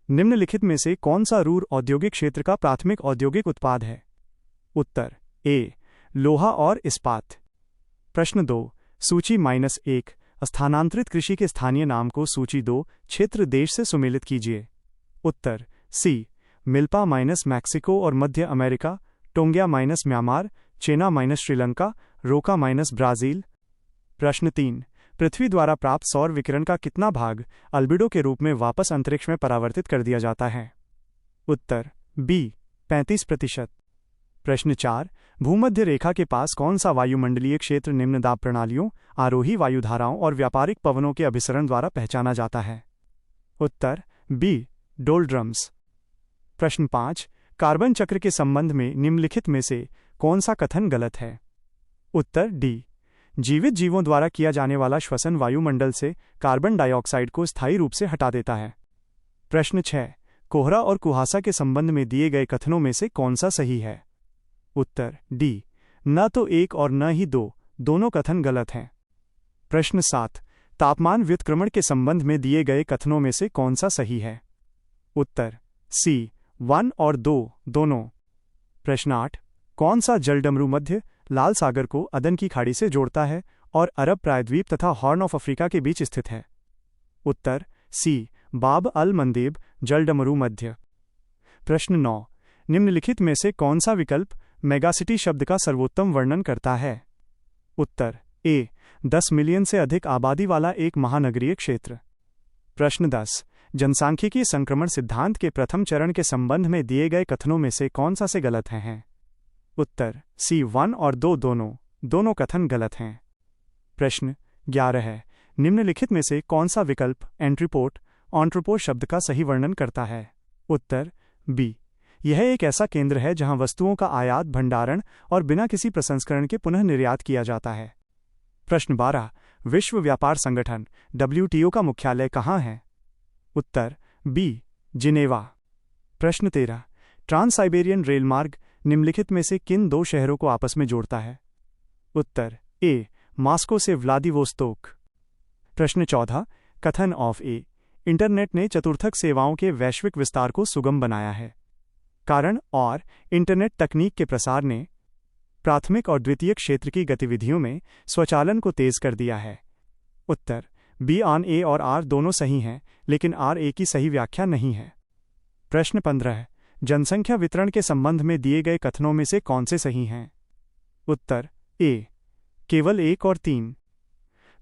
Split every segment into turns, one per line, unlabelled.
निम्नलिखित में से कौन सा रूर औद्योगिक क्षेत्र का प्राथमिक औद्योगिक उत्पाद है? उत्तर ए, लोहा और इस्पात। प्रश्न 2, सूची -1 स्थानांतरित कृषि के स्थानीय नाम को सूची 2 क्षेत्र देश से सुमेलित कीजिए। उत्तर सी, मिल्पा -मैक्सिको और मध्य अमेरिका, टोंगिया -म्यांमार, चेना -श्रीलंका, रोका -ब्राजील। प्रश्न 3, पृथ्वी द्वारा प्राप्त सौर विकिरण का कितना भाग अल्बिडो के रूप में वापस अंतरिक्ष में परावर्तित कर दिया जाता है? उत्तर बी, 35%। प्रश्न 4, भूमध्य रेखा के पास कौन सा वायुमंडलीय क्षेत्र निम्न दाब प्रणालियों, आरोही वायुधाराओं और व्यापारिक पवनों के अभिसरण द्वारा पहचाना जाता है? उत्तर बी, डोल्ड्रम्स। प्रश्न 5, कार्बन चक्र के संबंध में निम्नलिखित में से कौन सा कथन गलत है? उत्तर डी, जीवित जीवों द्वारा किया जाने वाला श्वसन वायुमंडल से कार्बन डाइऑक्साइड को स्थायी रूप से हटा देता है। प्रश्न 6, कोहरा और कुहासा के संबंध में दिए गए कथनों में से कौन सा सही है? उत्तर डी, न तो एक और न ही दो, दोनों कथन गलत हैं। प्रश्न 7, तापमान व्युत्क्रमण के संबंध में दिए गए कथनों में से कौन सा सही है? उत्तर सी, 1 और 2, दोनों। प्रश्न 8, कौन सा जलडमरू मध्य लाल सागर को अदन की खाड़ी से जोड़ता है और अरब प्रायद्वीप तथा हॉर्न ऑफ अफ्रीका के बीच स्थित है? उत्तर सी, बाब अल मंदेब जलडमरू मध्य। प्रश्न 9, निम्नलिखित में से कौन सा विकल्प मेगासिटी शब्द का सर्वोत्तम वर्णन करता है? उत्तर ए, 10 मिलियन से अधिक आबादी वाला एक महानगरीय क्षेत्र। प्रश्न 10, जनसांख्यिकीय संक्रमण सिद्धांत के प्रथम चरण के संबंध में दिए गए कथनों में से कौन सा से गलत हैं? उत्तर सी, 1 और 2, दोनों कथन गलत हैं। प्रश्न 11 है, निम्नलिखित में से कौन सा विकल्प एंट्रोपोड शब्द का सही वर्णन करता है? उत्तर बी, यह एक ऐसा केंद्र है जहां वस्तुओं का आयात, भंडारण और बिना किसी प्रसंस्करण के पुनः निर्यात किया जाता है। प्रश्न 12, विश्व व्यापार संगठन WTO का मुख्यालय कहाँ है? उत्तर बी, जिनेवा। प्रश्न 13, ट्रांस साइबेरियन रेलमार्ग निम्नलिखित में से किन 2 शहरों को आपस में जोड़ता है? उत्तर ए, मॉस्को से व्लादिवोस्तोक। प्रश्न 14, कथन ऑफ ए, इंटरनेट ने चतुर्थक सेवाओं के वैश्विक विस्तार को सुगम बनाया है। कारण और इंटरनेट तकनीक के प्रसार ने प्राथमिक और द्वितीयक क्षेत्र की गतिविधियों में स्वचालन को तेज कर दिया है। उत्तर बी, ऑन ए और आर दोनों सही हैं, लेकिन आर ए की सही व्याख्या नहीं है। प्रश्न 15, जनसंख्या वितरण के संबंध में दिए गए कथनों में से कौन से सही हैं? उत्तर ए, केवल 1 और 3।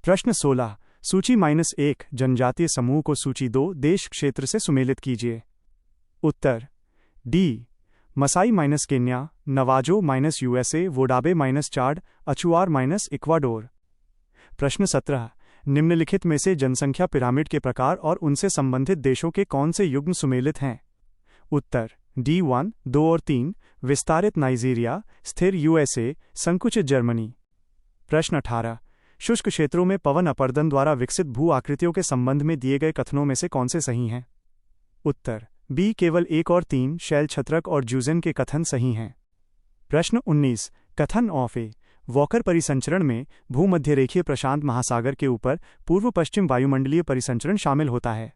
प्रश्न 16, सूची -1 जनजातीय समूह को सूची 2 देश क्षेत्र से सुमेलित कीजिए। उत्तर D, Maasai -Kenya, Navajo -USA, Wodaabe -Chad, Achuar -Ecuador. प्रश्न 17, निम्नलिखित में से जनसंख्या पिरामिड के प्रकार और उनसे संबंधित देशों के कौन से युग्म सुमेलित हैं? उत्तर डी, 1, 2 और 3, विस्तारित नाइजीरिया, स्थिर USA, संकुचित जर्मनी। प्रश्न 18, शुष्क क्षेत्रों में पवन अपर्दन द्वारा विकसित भू आकृतियों के संबंध में दिए गए कथनों में से कौन से सही हैं? उत्तर बी, केवल 1 और 3, शैल छत्रक और ज्यूजेन के कथन सही हैं। प्रश्न 19, कथन ऑफ ए, वॉकर परिसंचरण में भूमध्यरेखीय प्रशांत महासागर के ऊपर पूर्व पश्चिम वायुमंडलीय परिसंचरण शामिल होता है।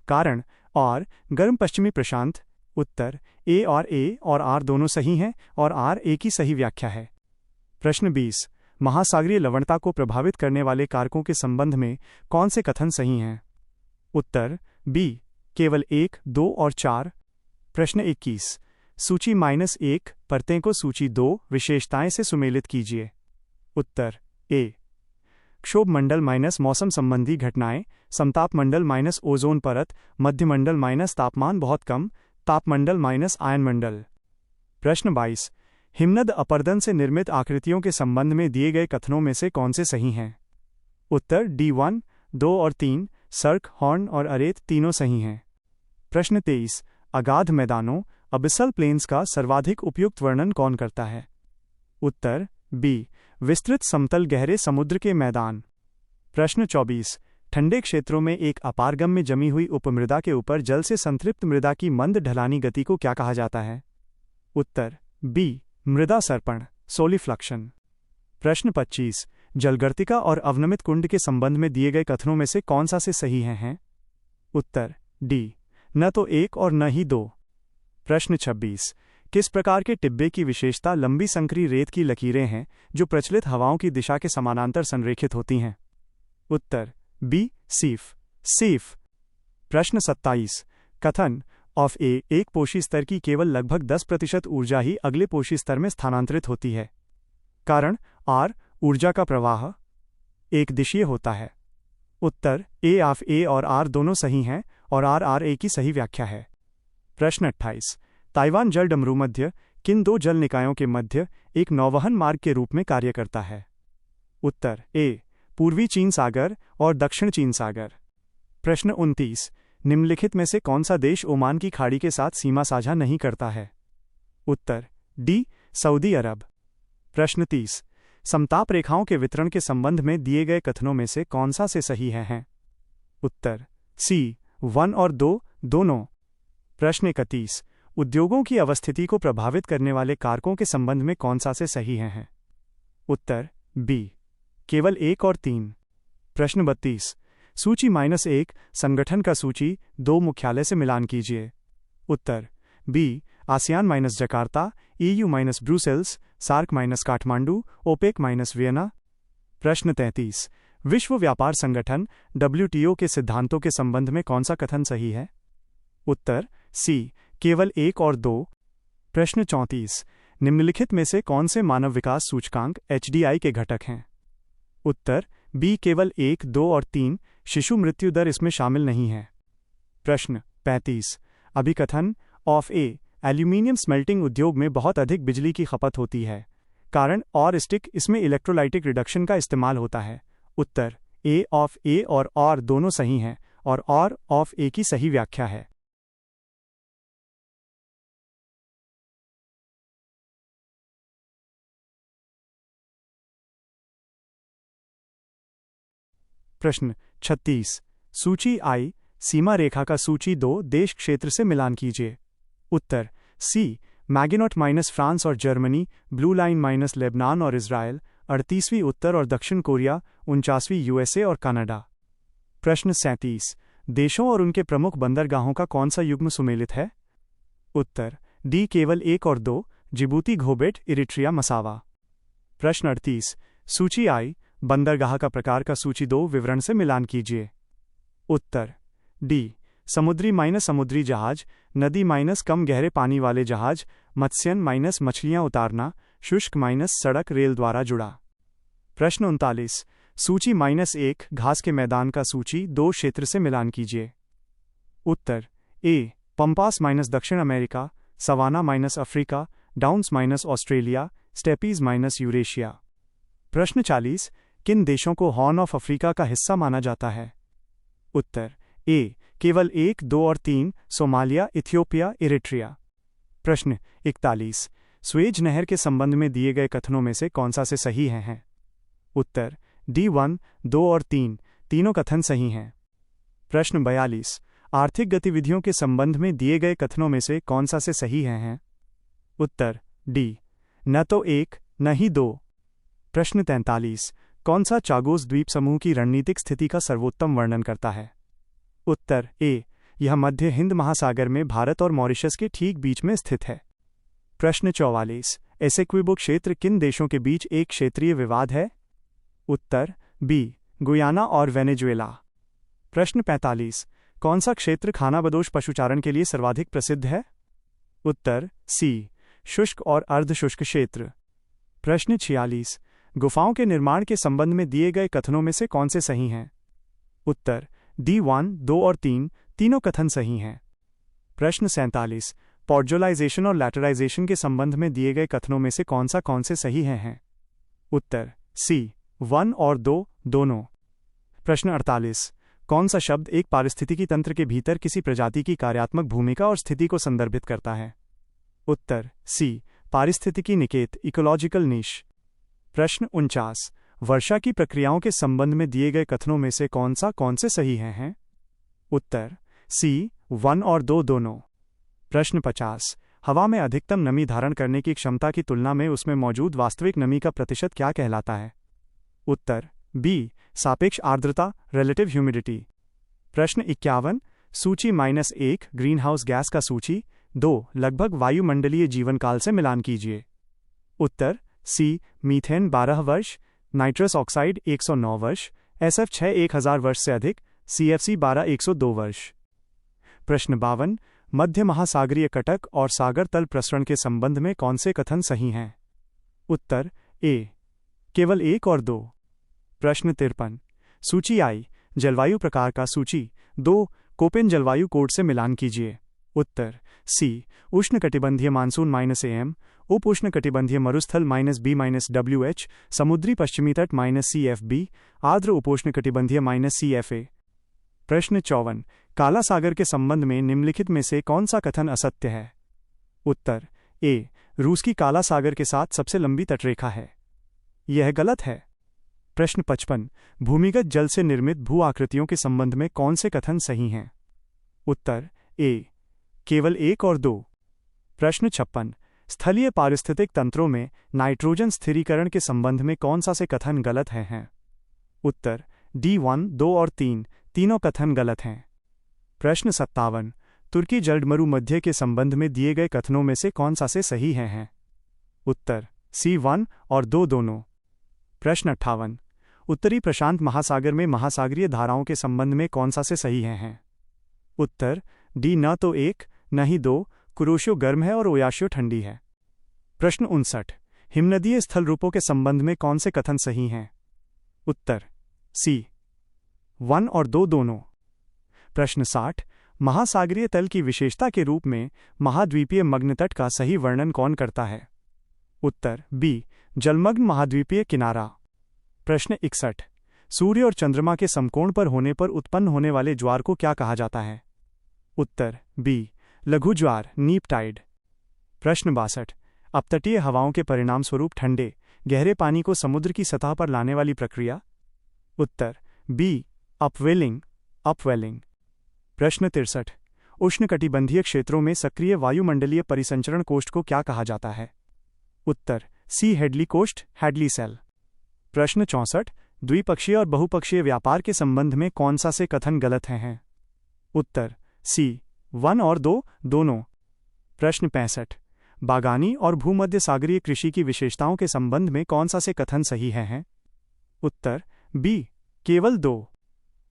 कारण और गर्म पश्चिमी प्रशांत। उत्तर ए और आर दोनों सही हैं और आर ए की सही व्याख्या है। प्रश्न 20, महासागरीय लवणता को प्रभावित करने वाले कारकों के संबंध में कौन से कथन सही हैं? उत्तर बी, केवल 1, 2 और 4। प्रश्न 21, सूची -1 परतें को सूची 2 विशेषताएं से सुमेलित कीजिए। उत्तर ए, क्षोभ मंडल मौसम संबंधी घटनाएं, समताप मंडल ओजोन परत, मध्यमंडल तापमान बहुत कम, तापमंडल आयन मंडल। प्रश्न 22, हिमनद अपर्दन से निर्मित आकृतियों के संबंध में दिए गए कथनों में से कौन से सही हैं? उत्तर डी, 1, 2 और 3, सर्क, हॉर्न और अरेत तीनों सही हैं। प्रश्न 23, अगाध मैदानों अबिसल प्लेन्स का सर्वाधिक उपयुक्त वर्णन कौन करता है? उत्तर बी, विस्तृत समतल गहरे समुद्र के मैदान। प्रश्न 24, ठंडे क्षेत्रों में एक अपारगम में जमी हुई उपमृदा के ऊपर जल से संतृप्त मृदा की मंद ढलानी गति को क्या कहा जाता है? उत्तर बी, मृदा सर्पण, सोलिफ्लक्शन। प्रश्न 25, जलगर्तिका और अवनमित कुंड के संबंध में दिए गए कथनों में से कौन सा से सही हैं? उत्तर डी, न तो एक और न ही दो। प्रश्न 26। किस प्रकार के टिब्बे की विशेषता लंबी संकरी रेत की लकीरें हैं जो प्रचलित हवाओं की दिशा के समानांतर संरेखित होती हैं? उत्तर बी सीफ। सीफ। प्रश्न 27। कथन ऑफ ए एक पोषी स्तर की केवल लगभग 10% ऊर्जा ही अगले पोषी स्तर में स्थानांतरित होती है। कारण आर ऊर्जा का प्रवाह एक दिशीय होता है। उत्तर ए ऑफ ए और आर दोनों सही हैं और आर ए की सही व्याख्या है। प्रश्न 28। ताइवान जल डमरू मध्य किन दो जल निकायों के मध्य एक नौवहन मार्ग के रूप में कार्य करता है? उत्तर ए पूर्वी चीन सागर और दक्षिण चीन सागर। प्रश्न 29। निम्नलिखित में से कौन सा देश ओमान की खाड़ी के साथ सीमा साझा नहीं करता है? उत्तर डी सऊदी अरब। प्रश्न 30। समताप रेखाओं के वितरण के संबंध में दिए गए कथनों में से कौन सा से सही है? उत्तर सी 1 और 2 दोनों। प्रश्न 31। उद्योगों की अवस्थिति को प्रभावित करने वाले कारकों के संबंध में कौन सा से सही है? उत्तर बी केवल 1 और 3। प्रश्न 32। सूची -1 संगठन का सूची 2 मुख्यालय से मिलान कीजिए। उत्तर B ASEAN Jakarta, EU Brussels, SAARC Kathmandu, OPEC Vienna. प्रश्न 33। विश्व व्यापार संगठन WTO के सिद्धांतों के संबंध में कौन सा कथन सही है? उत्तर सी केवल 1 और 2। प्रश्न 34। निम्नलिखित में से कौन से मानव विकास सूचकांक HDI के घटक हैं? उत्तर बी केवल 1, 2 और 3। शिशु मृत्यु दर इसमें शामिल नहीं है। प्रश्न 35। अभिकथन ऑफ ए एल्यूमीनियम स्मेल्टिंग उद्योग में बहुत अधिक बिजली की खपत होती है। कारण और स्टिक इसमें इलेक्ट्रोलाइटिक रिडक्शन का इस्तेमाल होता है। उत्तर ए ऑफ ए और दोनों सही हैं और ऑफ ए की सही व्याख्या है। प्रश्न 36। सूची I सीमा रेखा का सूची 2 देश क्षेत्र से मिलान कीजिए। उत्तर सी मैगिनॉट फ्रांस और जर्मनी, ब्लू लाइन लेबनान और इज़राइल, 38वीं उत्तर और दक्षिण कोरिया, 49वीं USA और कनाडा। प्रश्न 37। देशों और उनके प्रमुख बंदरगाहों का कौन सा युग्म सुमेलित है? उत्तर डी केवल 1 और 2, जिबूती, घोबेट, इरिट्रिया, मसावा। प्रश्न 38। सूची I बंदरगाह का प्रकार का सूची 2 विवरण से मिलान कीजिए। उत्तर डी समुद्री समुद्री जहाज, नदी कम गहरे पानी वाले जहाज, मत्स्यन मछलियां उतारना, शुष्क सड़क रेल द्वारा जुड़ा। प्रश्न 39। सूची -1 घास के मैदान का सूची 2 क्षेत्र से मिलान कीजिए। उत्तर ए पंपास दक्षिण America, savanna Africa, downs Australia, steppes Eurasia. प्रश्न 40। किन देशों को हॉर्न ऑफ अफ्रीका का हिस्सा माना जाता है? उत्तर ए केवल 1, 2 और 3, सोमालिया, इथियोपिया, इरिट्रिया। प्रश्न 41। स्वेज नहर के संबंध में दिए गए कथनों में से कौन सा से सही है? उत्तर डी 1, 2 और 3 तीनों कथन सही हैं। प्रश्न 42। आर्थिक गतिविधियों के संबंध में दिए गए कथनों में से कौन सा से सही है? उत्तर डी न तो 1 न ही 2। प्रश्न 43। कौन सा चागोस द्वीप समूह की रणनीतिक स्थिति का सर्वोत्तम वर्णन करता है? उत्तर ए यह मध्य हिंद महासागर में भारत और मॉरिशस के ठीक बीच में स्थित है। प्रश्न 44। एसेक्विबो क्षेत्र किन देशों के बीच एक क्षेत्रीय विवाद है? उत्तर बी गुयाना और वेनेजुएला। प्रश्न 45। कौन सा क्षेत्र खानाबदोश पशुचारण के लिए सर्वाधिक प्रसिद्ध है? उत्तर सी शुष्क और अर्धशुष्क क्षेत्र। प्रश्न 46। गुफाओं के निर्माण के संबंध में दिए गए कथनों में से कौन से सही हैं? उत्तर डी 1, 2 और 3 तीनों कथन सही हैं। प्रश्न 47। पॉडजोलाइजेशन और लैटराइजेशन के संबंध में दिए गए कथनों में से कौन से सही हैं? उत्तर सी 1 और 2 दोनों। प्रश्न 48। कौन सा शब्द एक पारिस्थितिकी तंत्र के भीतर किसी प्रजाति की कार्यात्मक भूमिका और स्थिति को संदर्भित करता है? उत्तर सी पारिस्थितिकी निकेत, इकोलॉजिकल नीश। प्रश्न 49। वर्षा की प्रक्रियाओं के संबंध में दिए गए कथनों में से कौन से सही हैं? उत्तर सी 1 और 2 दोनों। प्रश्न 50। हवा में अधिकतम नमी धारण करने की क्षमता की तुलना में उसमें मौजूद वास्तविक नमी का प्रतिशत क्या कहलाता है? उत्तर बी सापेक्ष आर्द्रता, रिलेटिव ह्यूमिडिटी। प्रश्न 51। सूची -1 ग्रीनहाउस गैस का सूची। 2 लगभग वायुमंडलीय जीवनकाल से मिलान कीजिए। उत्तर सी मीथेन 12 वर्ष, नाइट्रस ऑक्साइड 109 वर्ष, SF6 1000 वर्ष से अधिक, CFC 12 102 वर्ष। प्रश्न 52 मध्य महासागरीय कटक और सागर तल प्रसरण के संबंध में कौन से कथन सही हैं? उत्तर ए केवल 1 और 2। प्रश्न 53 सूची आई जलवायु प्रकार का सूची। 2 कोपेन जलवायु कोड से मिलान कीजिए। उत्तर सी उष्णकटिबंधीय मानसून -AM, उप उष्णकटिबंधीय मरुस्थल -B-WH, समुद्री पश्चिमी तट -CFB, आर्द्र उपोष्णकटिबंधीय -CFA। प्रश्न 54 काला सागर के संबंध में निम्नलिखित में से कौन सा कथन असत्य है? उत्तर ए रूस की काला सागर के साथ सबसे लंबी तटरेखा है। यह गलत है। प्रश्न 55 भूमिगत जल से निर्मित भू आकृतियों के संबंध में कौन से कथन सही हैं? उत्तर ए केवल 1 और 2। प्रश्न 56 स्थलीय पारिस्थितिक तंत्रों में नाइट्रोजन स्थिरीकरण के संबंध में कौन सा से कथन गलत हैं? उत्तर D1, 2 और 3 तीनों कथन गलत हैं। प्रश्न 57 तुर्की जलमरुमध्य के संबंध में दिए गए कथनों में से कौन सा से सही हैं? उत्तर C1 और 2 दोनों। प्रश्न 58 उत्तरी प्रशांत महासागर में महासागरीय धाराओं के संबंध में कौन सा से सही हैं? उत्तर डी न तो 1 न ही 2, कुरोशियो गर्म है और ओयाशियो ठंडी है। प्रश्न 59 हिमनदीय स्थल रूपों के संबंध में कौन से कथन सही हैं? उत्तर सी 1 और 2 दोनों। प्रश्न 60 महासागरीय तल की विशेषता के रूप में महाद्वीपीय मग्न तट का सही वर्णन कौन करता है? उत्तर बी जलमग्न महाद्वीपीय किनारा। प्रश्न 61 सूर्य और चंद्रमा के समकोण पर होने पर उत्पन्न होने वाले ज्वार को क्या कहा जाता है? उत्तर बी लघु ज्वार नीप टाइड। प्रश्न 62 अपतटीय हवाओं के परिणामस्वरूप ठंडे गहरे पानी को समुद्र की सतह पर लाने वाली प्रक्रिया? उत्तर बी अपवेलिंग। प्रश्न 63 उष्णकटिबंधीय क्षेत्रों में सक्रिय वायुमंडलीय परिसंचरण कोष्ठ को क्या कहा जाता है? उत्तर सी हेडली कोष्ठ हैडली सेल। प्रश्न 64 द्विपक्षीय और बहुपक्षीय व्यापार के संबंध में कौन सा से कथन गलत हैं? उत्तर सी 1 और 2 दोनों। प्रश्न 65 बागानी और भूमध्य सागरीय कृषि की विशेषताओं के संबंध में कौन सा से कथन सही हैं? उत्तर बी केवल 2।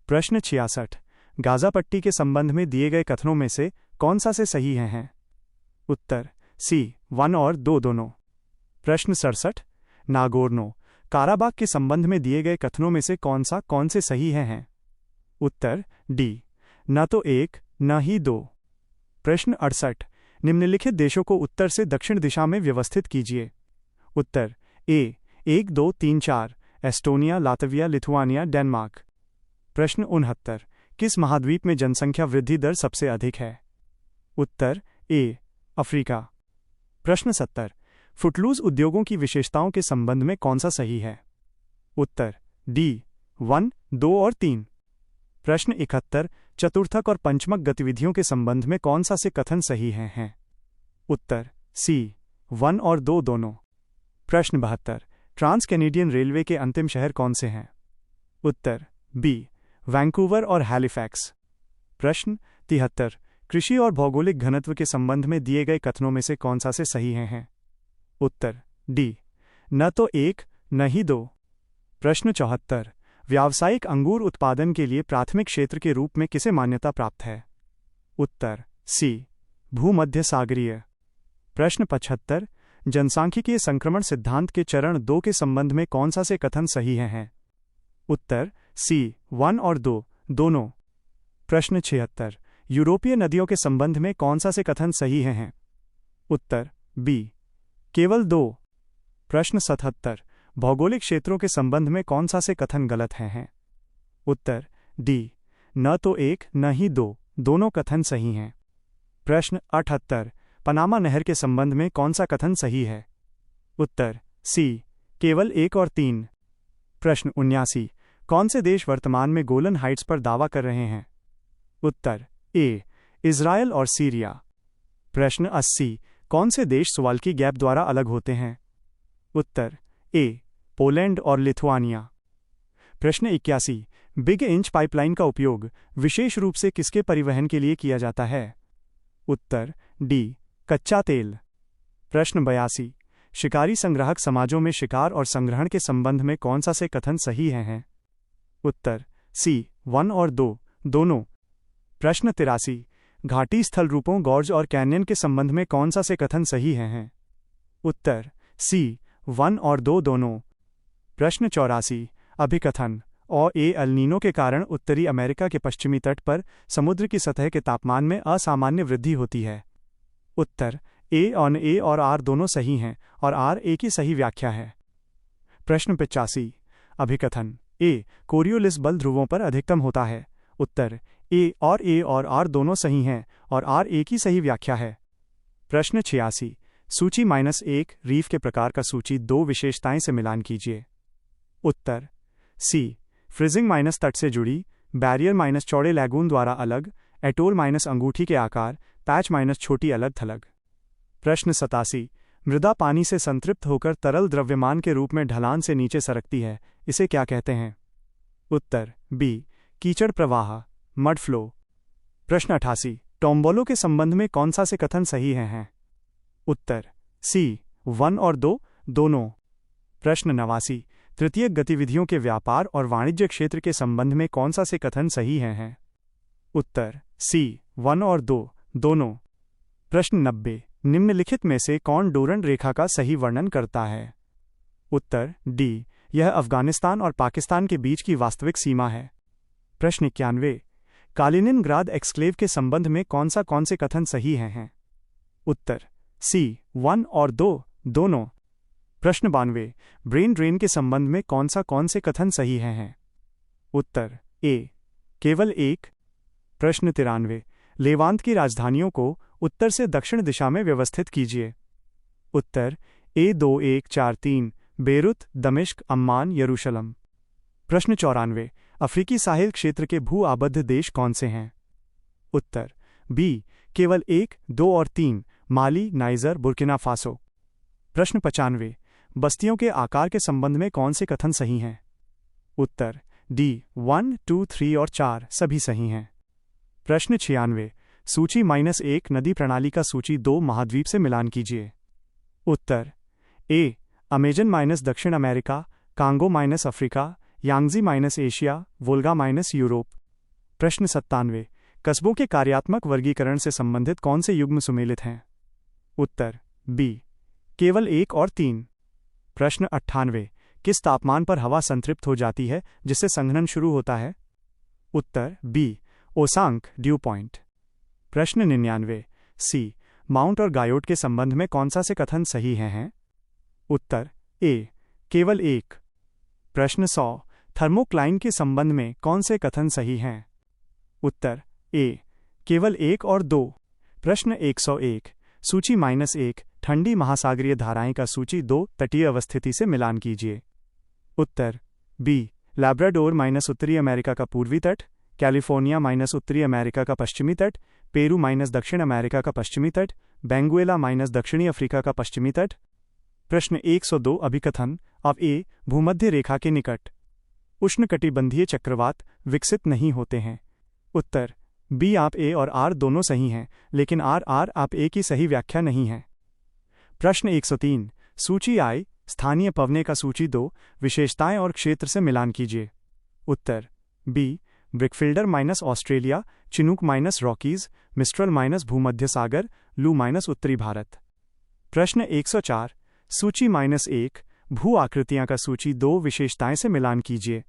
प्रश्न 66 गाजा पट्टी के संबंध में दिए गए कथनों में से कौन सा से सही हैं? उत्तर सी 1 और 2 दोनों। प्रश्न 67 नागोर्नो काराबाग के संबंध में दिए गए कथनों में से कौन से सही हैं? उत्तर डी न तो 1 न ही 2। प्रश्न 68 निम्नलिखित देशों को उत्तर से दक्षिण दिशा में व्यवस्थित कीजिए। उत्तर ए 1 2 3 4 एस्टोनिया लातविया लिथुआनिया डेनमार्क। प्रश्न 69 किस महाद्वीप में जनसंख्या वृद्धि दर सबसे अधिक है? उत्तर ए अफ्रीका। प्रश्न 70 फुटलूज उद्योगों की विशेषताओं के संबंध में कौन सा सही है? उत्तर डी 1 2 और 3। प्रश्न 71 चतुर्थक और पंचमक गतिविधियों के संबंध में कौन सा से कथन सही हैं? उत्तर सी 1 और 2 दोनों। प्रश्न 72 ट्रांस कैनेडियन रेलवे के अंतिम शहर कौन से हैं? उत्तर बी वैंकूवर और हैलिफैक्स। प्रश्न 73 कृषि और भौगोलिक घनत्व के संबंध में दिए गए कथनों में से कौन सा से सही हैं? उत्तर डी न तो 1 न ही 2। प्रश्न 74 व्यावसायिक अंगूर उत्पादन के लिए प्राथमिक क्षेत्र के रूप में किसे मान्यता प्राप्त है? उत्तर सी भूमध्य सागरीय। प्रश्न 75 जनसांख्यिकीय संक्रमण सिद्धांत के चरण 2 के संबंध में कौन सा से कथन सही हैं? उत्तर सी 1 और 2 दोनों। प्रश्न 76 यूरोपीय नदियों के संबंध में कौन सा से कथन सही हैं? उत्तर बी केवल 2। प्रश्न 77 भौगोलिक क्षेत्रों के संबंध में कौन सा से कथन गलत हैं? उत्तर डी न तो 1 न ही 2 दोनों कथन सही हैं। प्रश्न 78 पनामा नहर के संबंध में कौन सा कथन सही है? उत्तर सी केवल 1 और 3। प्रश्न 79 कौन से देश वर्तमान में गोलन हाइट्स पर दावा कर रहे हैं? उत्तर ए इज़राइल और सीरिया। प्रश्न 80 कौन से देश सुवाल्की गैप द्वारा अलग होते हैं? उत्तर ए पोलैंड और लिथुआनिया। प्रश्न 81 बिग इंच पाइपलाइन का उपयोग विशेष रूप से किसके परिवहन के लिए किया जाता है? उत्तर डी कच्चा तेल। प्रश्न 82। शिकारी संग्राहक समाजों में शिकार और संग्रहण के संबंध में कौन सा से कथन सही हैं? उत्तर सी 1 और 2 दोनों। प्रश्न 83। घाटी स्थल रूपों गॉर्ज और कैन्यन के संबंध में कौन सा से कथन सही हैं? उत्तर सी 1 और 2 दोनों। प्रश्न 84। अभिकथन और एल नीनो के कारण उत्तरी अमेरिका के पश्चिमी तट पर समुद्र की सतह के तापमान में असामान्य वृद्धि होती है। उत्तर ए और आर दोनों सही हैं और आर ए की सही व्याख्या है। प्रश्न 85। अभिकथन ए कोरियोलिस बल ध्रुवों पर अधिकतम होता है। उत्तर ए और आर दोनों सही हैं और आर ए की सही व्याख्या है। प्रश्न 86। सूची -1 रीफ के प्रकार का सूची 2 विशेषताएं से मिलान कीजिए। उत्तर सी फ्रीजिंग - तट से जुड़ी, बैरियर - चौड़े लैगून द्वारा अलग, एटोल - अंगूठी के आकार, पैच - छोटी अलग थलग। प्रश्न 87। मृदा पानी से संतृप्त होकर तरल द्रव्यमान के रूप में ढलान से नीचे सरकती है, इसे क्या कहते हैं? उत्तर बी कीचड़ प्रवाह, मड फ्लो। प्रश्न 88। टोम्बोलो के संबंध में कौन सा से कथन सही हैं? उत्तर सी 1 और 2 दोनों। प्रश्न 89। तृतीयक गतिविधियों के व्यापार और वाणिज्य क्षेत्र के संबंध में कौन सा से कथन सही हैं? उत्तर सी 1 और 2 दोनों। प्रश्न 90। निम्नलिखित में से कौन डोरंड रेखा का सही वर्णन करता है? उत्तर डी यह अफगानिस्तान और पाकिस्तान के बीच की वास्तविक सीमा है। प्रश्न 91। कालिनिनग्राद एक्सक्लेव के संबंध में कौन से कथन सही हैं? उत्तर सी 1 और 2 दोनों। प्रश्न 92। ब्रेन ड्रेन के संबंध में कौन से कथन सही हैं? उत्तर ए केवल एक। प्रश्न 93। लेवांत की राजधानियों को उत्तर से दक्षिण दिशा में व्यवस्थित कीजिए। उत्तर ए 2 1 4 3 बेरुत, दमिश्क, अम्मान, यरूशलम। प्रश्न 94। अफ्रीकी साहिल क्षेत्र के भू आबद्ध देश कौन से हैं? उत्तर बी केवल 1 2 और 3 माली, नाइजर, बुर्किना फासो। प्रश्न 95। बस्तियों के आकार के संबंध में कौन से कथन सही हैं? उत्तर डी 1 2 3 और 4 सभी सही हैं। प्रश्न 96। सूची -1 नदी प्रणाली का सूची 2 महाद्वीप से मिलान कीजिए। उत्तर ए अमेजन - दक्षिण America, Congo - Africa, Yangtze - Asia, Volga - Europe. प्रश्न 97। कस्बों के कार्यात्मक वर्गीकरण से संबंधित कौन से युग्म सुमेलित हैं? उत्तर बी केवल 1 और 3। प्रश्न 98। किस तापमान पर हवा संतृप्त हो जाती है जिससे संघनन शुरू होता है? उत्तर बी ओसांक ड्यू पॉइंट। प्रश्न 99। सी माउंट और गायोट के संबंध में कौन से कथन सही हैं? उत्तर ए केवल 1। प्रश्न 100। थर्मोक्लाइन के संबंध में कौन से कथन सही हैं? उत्तर ए केवल 1 और 2। प्रश्न 101। सूची -1 ठंडी महासागरीय धाराएं का सूची 2 तटीय अवस्थिति से मिलान कीजिए। उत्तर बी लैब्राडोर - उत्तरी अमेरिका का पूर्वी तट, कैलिफोर्निया - उत्तरी अमेरिका का पश्चिमी तट, पेरू - दक्षिण अमेरिका का पश्चिमी तट, बेंगुएला - दक्षिणी अफ्रीका का पश्चिमी तट। प्रश्न 102। अभिकथन अब ए भूमध्य रेखा के निकट उष्णकटिबंधीय चक्रवात विकसित नहीं होते हैं। उत्तर बी आप ए और आर दोनों सही हैं, लेकिन आर आप ए की सही व्याख्या नहीं है। प्रश्न 103। सूची आई स्थानीय पवने का सूची 2 विशेषताएं और क्षेत्र से मिलान कीजिए। उत्तर B brickfielder - Australia, Chinook - Rockies, Mistral - भूमध्य सागर, लू - उत्तरी भारत। प्रश्न 104। सूची -1 भू आकृतियां का सूची 2 विशेषताएं से मिलान कीजिए।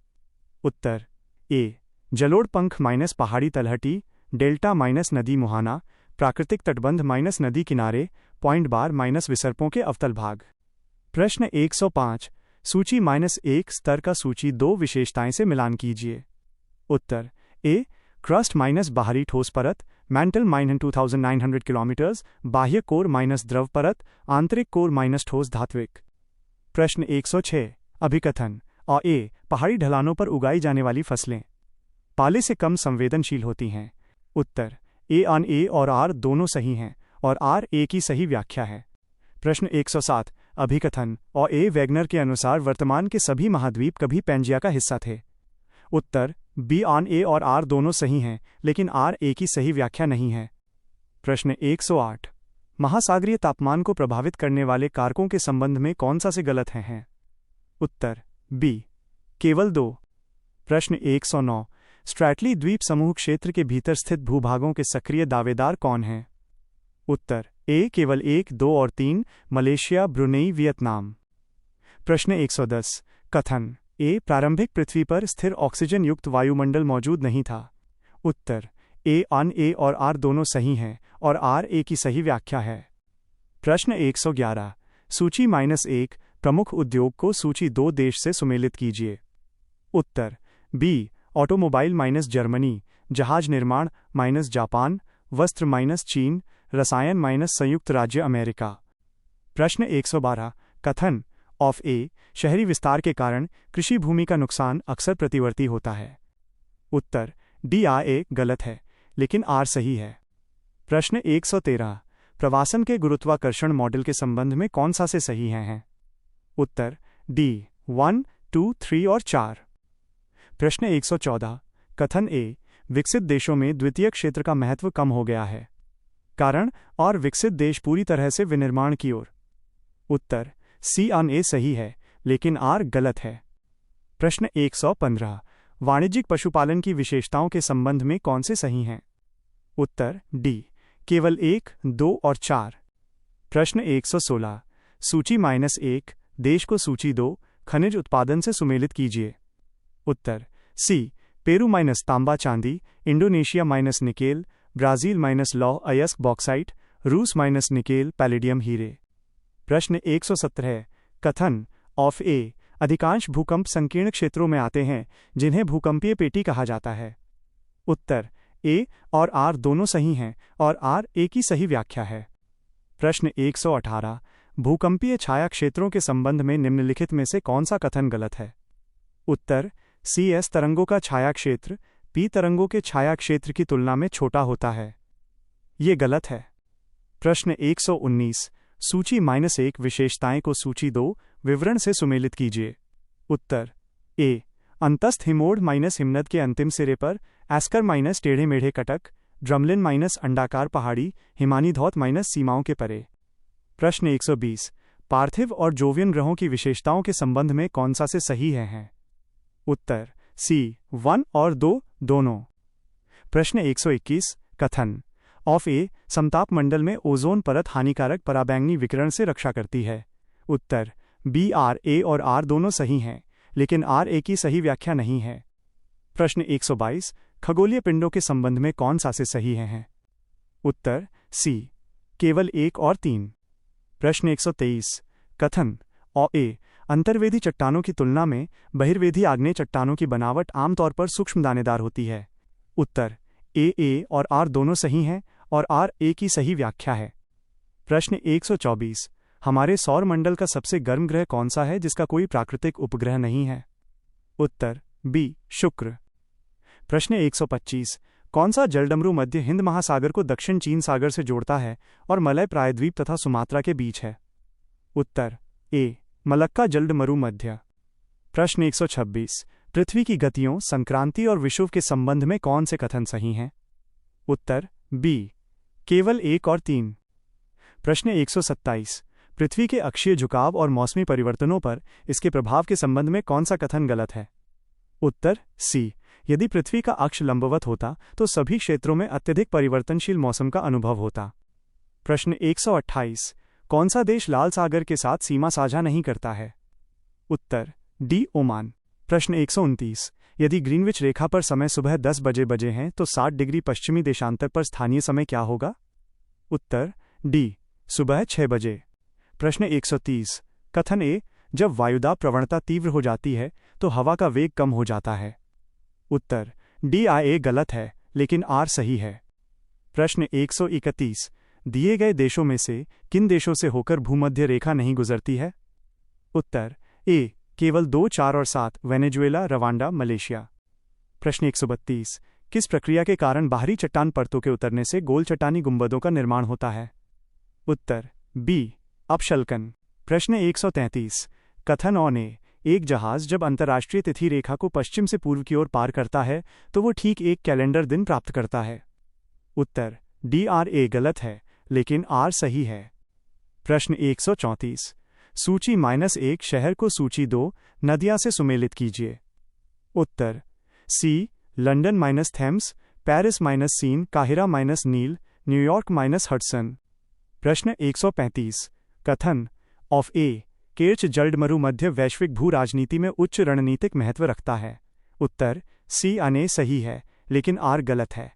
उत्तर ए जलोढ़ पंख - पहाड़ी तलहटी, डेल्टा - नदी मुहाना, प्राकृतिक तटबंध - नदी किनारे, पॉइंट बार - विसर्पों के अवतल भाग। प्रश्न 105। सूची -1 स्तर का सूची 2 विशेषताएं से मिलान कीजिए। उत्तर ए क्रस्ट - बाहरी ठोस परत, मैंटल - 2900 किलोमीटर्स, बाह्य कोर - द्रव परत, आंतरिक कोर - ठोस धात्विक। प्रश्न 106। अभिकथन और ए पहाड़ी ढलानों पर उगाई जाने वाली फसलें पाले से कम संवेदनशील होती हैं। उत्तर ए और आर दोनों सही हैं और आर ए की सही व्याख्या है। प्रश्न 107। अभिकथन और ए वैगनर के अनुसार वर्तमान के सभी महाद्वीप कभी पैंजिया का हिस्सा थे। उत्तर बी ऑन ए और आर दोनों सही हैं, लेकिन आर ए की सही व्याख्या नहीं है। प्रश्न 108। महासागरीय तापमान को प्रभावित करने वाले कारकों के संबंध में कौन सा से गलत हैं? उत्तर बी केवल 2। प्रश्न 109। स्ट्रैटली द्वीप समूह क्षेत्र के भीतर स्थित भूभागों के सक्रिय दावेदार कौन हैं? उत्तर ए केवल 1, 2 और 3, मलेशिया, ब्रुनेई, वियतनाम। प्रश्न 110। कथन ए प्रारंभिक पृथ्वी पर स्थिर ऑक्सीजन युक्त वायुमंडल मौजूद नहीं था। उत्तर ए ऑन ए और आर दोनों सही हैं और आर ए की सही व्याख्या है। प्रश्न 111। सूची -1 प्रमुख उद्योग को सूची 2 देश से सुमेलित कीजिए। उत्तर बी ऑटोमोबाइल जर्मनी, जहाज निर्माण जापान, वस्त्र चीन, रसायन संयुक्त राज्य अमेरिका। प्रश्न 112। कथन ऑफ ए शहरी विस्तार के कारण कृषि भूमि का नुकसान अक्सर प्रतिवर्ती होता है। उत्तर डी आ ए गलत है, लेकिन आर सही है। प्रश्न 113। प्रवासन के गुरुत्वाकर्षण मॉडल के संबंध में कौन सा से सही हैं? उत्तर डी 1, 2, 3 और 4। प्रश्न 114। कथन ए विकसित देशों में द्वितीय क्षेत्र का महत्व कम हो गया है। कारण और विकसित देश पूरी तरह से विनिर्माण की ओर। उत्तर सी ऑन ए सही है, लेकिन आर गलत है। प्रश्न 115। वाणिज्यिक पशुपालन की विशेषताओं के संबंध में कौन से सही हैं? उत्तर डी केवल 1, 2 और 4। प्रश्न 116। सूची -1 देश को सूची 2 खनिज उत्पादन से सुमेलित कीजिए। उत्तर सी पेरू तांबा चांदी, इंडोनेशिया निकेल, ब्राजील लौह अयस्क बॉक्साइट, रूस निकेल पैलेडियम हीरे। प्रश्न 117। कथन ऑफ ए अधिकांश भूकंप संकीर्ण क्षेत्रों में आते हैं, जिन्हें भूकंपीय पेटी कहा जाता है। उत्तर ए और आर दोनों सही हैं और आर ए की सही व्याख्या है। प्रश्न 118। भूकंपीय छाया क्षेत्रों के संबंध में निम्नलिखित में से कौन सा कथन गलत है? उत्तर सी एस तरंगों का छाया क्षेत्र पी तरंगों के छाया क्षेत्र की तुलना में छोटा होता है। ये गलत है। प्रश्न 119। सूची -1 विशेषताएं को सूची 2 विवरण से सुमेलित कीजिए। उत्तर ए अंतस्थ हिमोड हिमनद के अंतिम सिरे पर, एस्कर टेढ़े मेढ़े कटक, ड्रमलिन अंडाकार पहाड़ी, हिमानी धौत सीमाओं के परे। प्रश्न 120। पार्थिव और जोवियन ग्रहों की विशेषताओं के संबंध में कौन सा से सही हैं? उत्तर सी 1 और 2 दोनों। प्रश्न 121। कथन ऑफ ए समताप मंडल में ओजोन परत हानिकारक पराबैंगनी विकिरण से रक्षा करती है। उत्तर बी आर ए और आर दोनों सही हैं, लेकिन आर ए की सही व्याख्या नहीं है। प्रश्न 122। खगोलीय पिंडों के संबंध में कौन सा से सही हैं? उत्तर सी केवल 1 और 3। प्रश्न 123। कथन ऑ ए अंतर्वेदी चट्टानों की तुलना में बहिर्वेदी आग्नेय चट्टानों की बनावट आमतौर पर सूक्ष्म दानेदार होती है। उत्तर ए और आर दोनों सही हैं और आर ए की सही व्याख्या है। प्रश्न 124। हमारे सौर मंडल का सबसे गर्म ग्रह कौन सा है जिसका कोई प्राकृतिक उपग्रह नहीं है? उत्तर बी शुक्र। प्रश्न 125। कौन सा जलडमरू मध्य हिंद महासागर को दक्षिण चीन सागर से जोड़ता है और मलय प्रायद्वीप तथा सुमात्रा के बीच है? उत्तर ए मलक्का जलडमरू मध्य। प्रश्न 126। पृथ्वी की गतियों, संक्रांति और विषुव के संबंध में कौन से कथन सही हैं? उत्तर बी केवल 1 और 3। प्रश्न 127। पृथ्वी के अक्षीय झुकाव और मौसमी परिवर्तनों पर इसके प्रभाव के संबंध में कौन सा कथन गलत है? उत्तर सी यदि पृथ्वी का अक्ष लंबवत होता तो सभी क्षेत्रों में अत्यधिक परिवर्तनशील मौसम का अनुभव होता। प्रश्न 128। कौन सा देश लाल सागर के साथ सीमा साझा नहीं करता है? उत्तर डी ओमान। प्रश्न 129। यदि ग्रीनविच रेखा पर समय सुबह 10 बजे हैं तो 60 डिग्री पश्चिमी देशांतर पर स्थानीय समय क्या होगा? उत्तर डी सुबह 6 बजे। प्रश्न 130। कथन ए जब वायुदाब प्रवणता तीव्र हो जाती है तो हवा का वेग कम हो जाता है। उत्तर डी आ ए गलत है, लेकिन आर सही है। प्रश्न 131। दिए गए देशों में से किन देशों से होकर भूमध्य रेखा नहीं गुजरती है? उत्तर ए केवल 2, 4 और 7, वेनेजुएला, रवांडा, मलेशिया। प्रश्न 132। किस प्रक्रिया के कारण बाहरी चट्टान परतों के उतरने से गोल चट्टानी गुंबदों का निर्माण होता है? उत्तर बी अपशल्कन। प्रश्न 133। कथन ऑन ए एक जहाज जब अंतर्राष्ट्रीय तिथि रेखा को पश्चिम से पूर्व की ओर पार करता है तो वो ठीक एक कैलेंडर दिन प्राप्त करता है। उत्तर DRA गलत है, लेकिन R सही है। प्रश्न 134। सूची -1 शहर को सूची 2 नदियां से सुमेलित कीजिए। उत्तर C London - Thames, Paris - Seine, काहिरा - नील, न्यूयॉर्क - हडसन। प्रश्न 135। कथन ऑफ ए केर्च जलडमरु मध्य वैश्विक भू राजनीति में उच्च रणनीतिक महत्व रखता है। उत्तर C अने सही है, लेकिन R गलत है।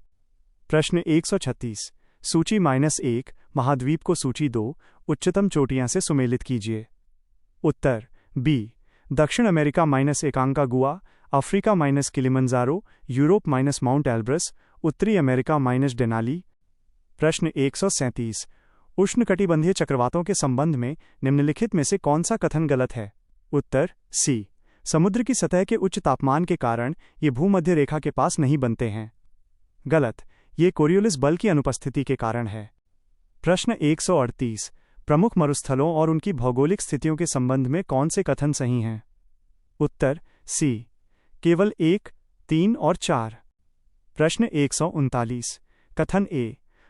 प्रश्न 136। सूची -1 महाद्वीप को सूची 2 उच्चतम चोटियां से सुमेलित कीजिए। उत्तर B दक्षिण America - एकांकागुआ, Africa - Kilimanjaro, Europe - mount Elbrus, उत्तरी अमेरिका - डेनाली। प्रश्न 137। उष्णकटिबंधीय चक्रवातों के संबंध में निम्नलिखित में से कौन सा कथन गलत है। उत्तर C समुद्र की सतह के उच्च तापमान के कारण ये भूमध्य रेखा के पास नहीं बनते हैं। गलत, ये कोरियोलिस बल की अनुपस्थिति के कारण है। प्रश्न 138। प्रमुख मरुस्थलों और उनकी भौगोलिक स्थितियों के संबंध में कौन से कथन सही हैं। उत्तर C केवल 1, 3 और 4। प्रश्न 139। कथन A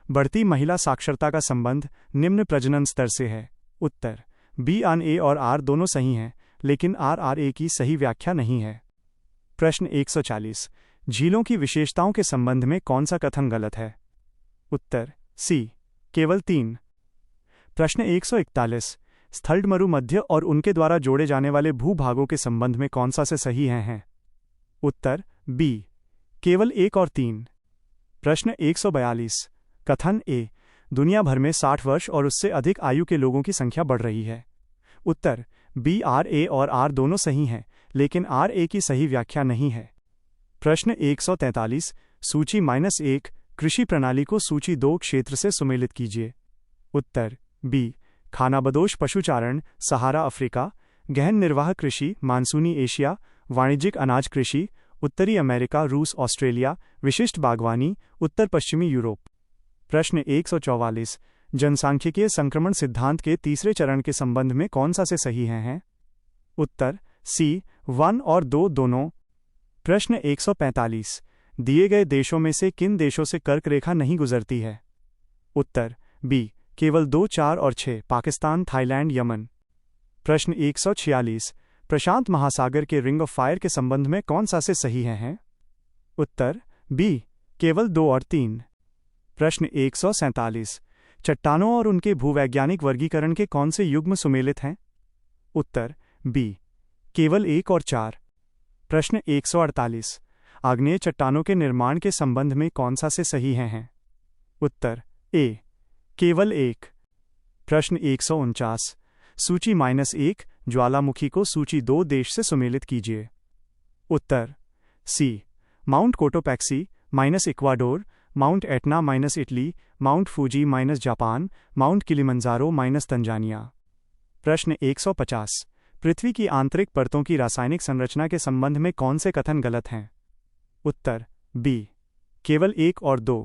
बढ़ती महिला साक्षरता का संबंध निम्न प्रजनन स्तर से है। उत्तर B A और R दोनों सही हैं, लेकिन RRA की सही व्याख्या नहीं है। प्रश्न 140। झीलों की विशेषताओं के संबंध में कौन सा कथन गलत है। उत्तर C केवल 3। प्रश्न 141। स्थलडमरु मध्य और उनके द्वारा जोड़े जाने वाले भूभागों के संबंध में कौन सा से सही हैं। उत्तर B केवल 1 और 3। प्रश्न 142। कथन A दुनिया भर में 60 वर्ष और उससे अधिक आयु के लोगों की संख्या बढ़ रही है। उत्तर B RA और R दोनों सही हैं, लेकिन RA की सही व्याख्या नहीं है। प्रश्न 143। सूची -1 कृषि प्रणाली को सूची 2 क्षेत्र से सुमेलित कीजिए। उत्तर B खानाबदोश पशुचारण, सहारा अफ्रीका, गहन निर्वाह कृषि, मानसूनी एशिया, वाणिज्यिक अनाज कृषि, उत्तरी अमेरिका, रूस, ऑस्ट्रेलिया, विशिष्ट बागवानी, उत्तर पश्चिमी यूरोप। प्रश्न 144। जनसांख्यिकीय संक्रमण सिद्धांत के तीसरे चरण के संबंध में कौन सा से सही हैं। उत्तर C 1 और 2 दोनों। प्रश्न 145। दिए गए देशों में से किन देशों से कर्क रेखा नहीं गुजरती है। उत्तर B केवल 2, 4 और 6, पाकिस्तान, थाईलैंड, यमन। प्रश्न 146। प्रशांत महासागर के रिंग ऑफ फायर के संबंध में कौन सा से सही हैं। उत्तर B केवल 2 और 3। प्रश्न 147। चट्टानों और उनके भूवैज्ञानिक वर्गीकरण के कौन से युग्म सुमेलित हैं। उत्तर B केवल 1 और 4। प्रश्न 148। आग्नेय चट्टानों के निर्माण के संबंध में कौन सा से सही हैं। उत्तर A केवल 1। प्रश्न 149। सूची -1 ज्वालामुखी को सूची 2 देश से सुमेलित कीजिए। उत्तर C mount Cotopaxi - Ecuador, mount Etna - Italy, mount Fuji - Japan, mount Kilimanjaro - Tanzania. प्रश्न 150। पृथ्वी की आंतरिक परतों की रासायनिक संरचना के संबंध में कौन से कथन गलत हैं। उत्तर B केवल 1 और 2।